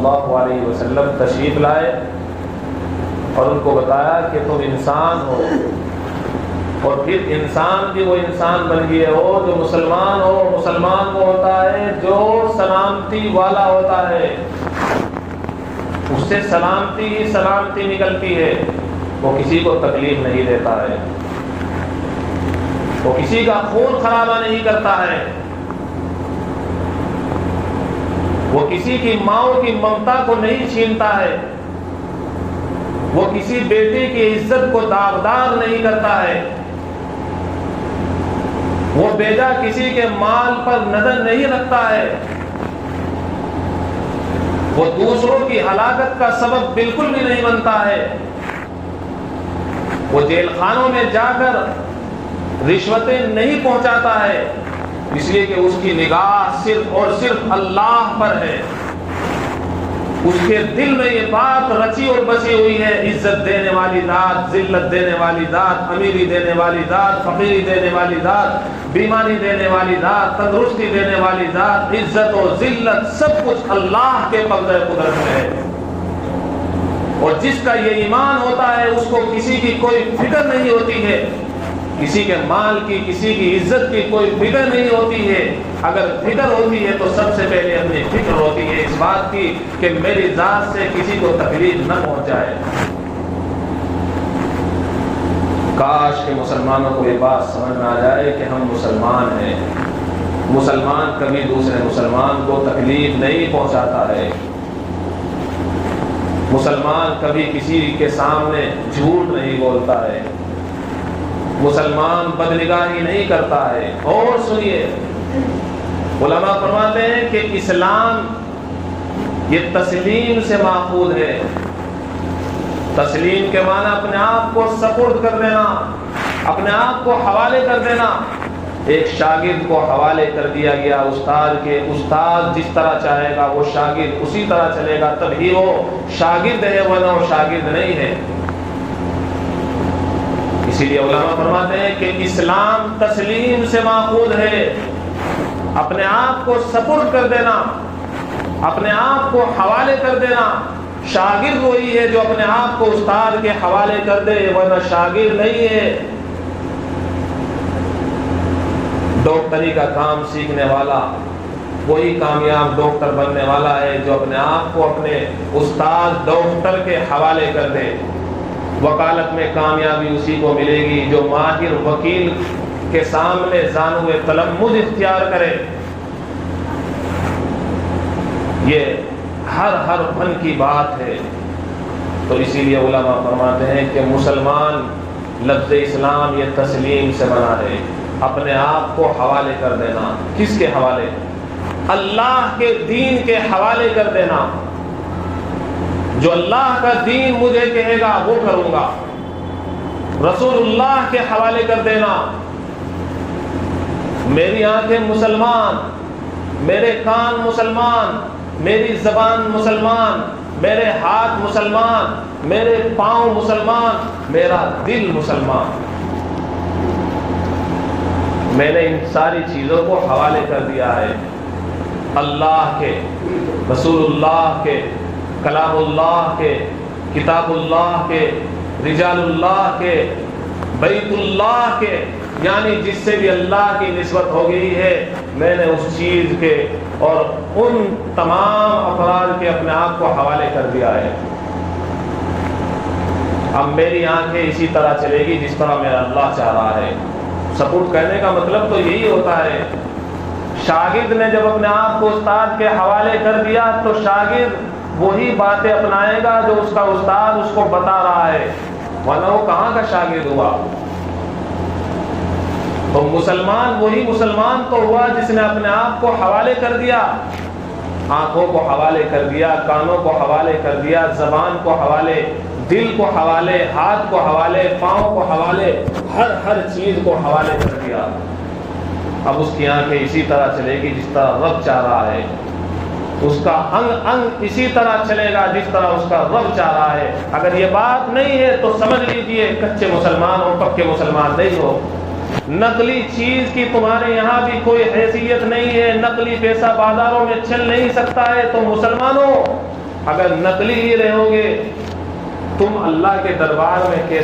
اللہ علیہ وسلم تشریف لائے اور ان کو بتایا کہ تم انسان ہو، اور پھر انسان بھی وہ انسان بن گئے ہو جو مسلمان ہو۔ مسلمان وہ ہوتا ہے جو سلامتی والا ہوتا ہے، اس سے سلامتی ہی سلامتی نکلتی ہے، وہ کسی کو تکلیف نہیں دیتا ہے، وہ کسی کا خون خرابہ نہیں کرتا ہے، وہ کسی کی ماں کی ممتا کو نہیں چھینتا ہے، وہ کسی بیٹے کی عزت کو داغدار نہیں کرتا ہے، وہ بیٹا کسی کے مال پر نظر نہیں رکھتا ہے، وہ دوسروں کی ہلاکت کا سبب بالکل بھی نہیں بنتا ہے، وہ جیل خانوں میں جا کر رشوتیں نہیں پہنچاتا ہے، اس لیے کہ اس کی نگاہ صرف اور صرف اللہ پر ہے، اس کے دل میں یہ بات رچی اور بسی ہوئی ہے، عزت دینے والی ذات، ذلت دینے والی ذات، امیری دینے والی ذات، فقیری دینے والی ذات، بیماری دینے والی ذات، تندرستی دینے والی ذات، عزت و ذلت سب کچھ اللہ کے قبضہ قدرت میں ہے۔ اور جس کا یہ ایمان ہوتا ہے اس کو کسی کی کوئی فکر نہیں ہوتی ہے، کسی کے مال کی، کسی کی عزت کی کوئی فکر نہیں ہوتی ہے، اگر فکر ہوتی ہے تو سب سے پہلے اپنی فکر ہوتی ہے اس بات کی کہ میری ذات سے کسی کو تکلیف نہ پہنچائے۔ کاش کہ مسلمانوں کو یہ بات سمجھ میں آ جائے کہ ہم مسلمان ہیں، مسلمان کبھی دوسرے مسلمان کو تکلیف نہیں پہنچاتا ہے، مسلمان کبھی کسی کے سامنے جھوٹ نہیں بولتا ہے، مسلمان بدنگاہی نہیں کرتا ہے۔ اور سنیے، علماء فرماتے ہیں کہ اسلام یہ تسلیم سے ماخوذ ہے۔ تسلیم کے معنی اپنے آپ کو سپرد کر دینا، اپنے آپ کو حوالے کر دینا۔ ایک شاگرد کو حوالے کر دیا گیا استاد کے، استاد جس طرح چاہے گا وہ شاگرد اسی طرح چلے گا، تبھی وہ شاگرد ہے، ورنہ وہ شاگرد نہیں ہے۔ اسی لیے علماء فرماتے ہیں کہ اسلام تسلیم سے ماخوذ ہے، اپنے آپ کو سپرد کر دینا، اپنے آپ کو حوالے کر دینا۔ شاگرد وہی ہے جو اپنے آپ کو استاد کے حوالے کر دے، ورنہ شاگرد نہیں ہے۔ ڈاکٹری کا کام سیکھنے والا وہی کامیاب ڈاکٹر بننے والا ہے جو اپنے آپ کو اپنے استاد ڈاکٹر کے حوالے کر دے۔ وکالت میں کامیابی اسی کو ملے گی جو ماہر وکیل کے سامنے زانو تلمذ اختیار کرے۔ یہ ہر فن کی بات ہے۔ تو اسی لیے علماء فرماتے ہیں کہ مسلمان لفظ اسلام یہ تسلیم سے بنا ہے، اپنے آپ کو حوالے کر دینا۔ کس کے حوالے؟ اللہ کے دین کے حوالے کر دینا۔ جو اللہ کا دین مجھے کہے گا وہ کروں گا، رسول اللہ کے حوالے کر دینا۔ میری آنکھیں مسلمان، میرے کان مسلمان، میری زبان مسلمان، میرے ہاتھ مسلمان، میرے پاؤں مسلمان، میرا دل مسلمان۔ میں نے ان ساری چیزوں کو حوالے کر دیا ہے اللہ کے، رسول اللہ کے، کلام اللہ کے، کتاب اللہ کے، رجال اللہ کے، بیت اللہ کے، یعنی جس سے بھی اللہ کی نسبت ہو گئی ہے میں نے اس چیز کے اور ان تمام افراد کے اپنے آپ کو حوالے کر دیا ہے۔ اب میری آنکھیں اسی طرح چلے گی جس طرح میرا اللہ چاہ رہا ہے۔ سپورٹ کرنے کا مطلب تو یہی ہوتا ہے۔ شاگرد نے جب اپنے آپ کو استاد کے حوالے کر دیا تو شاگرد وہی باتیں اپنائے گا جو اس کا استاد اس کو بتا رہا ہے، ورنہ وہ کہاں کا شاگرد ہوا؟ تو مسلمان وہی مسلمان تو ہوا جس نے اپنے آپ کو حوالے کر دیا، آنکھوں کو حوالے کر دیا، کانوں کو حوالے کر دیا، زبان کو حوالے، دل کو حوالے، ہاتھ کو حوالے، پاؤں کو حوالے، ہر چیز کو حوالے کر دیا۔ اب اس کی آنکھیں اسی طرح چلے گی جس طرح رب چاہ رہا ہے، اس کا انگ انگ اسی طرح چلے گا جس طرح اس کا رب چاہ رہا ہے۔ اگر یہ بات نہیں ہے تو سمجھ لیجئے کچے مسلمان ہو، پکے مسلمان نہیں ہو۔ نقلی چیز کی تمہارے یہاں بھی کوئی حیثیت نہیں ہے، نقلی پیسہ بازاروں میں چل نہیں سکتا ہے۔ تو مسلمانوں اگر نقلی ہی رہو گے تم اللہ کے دربار میں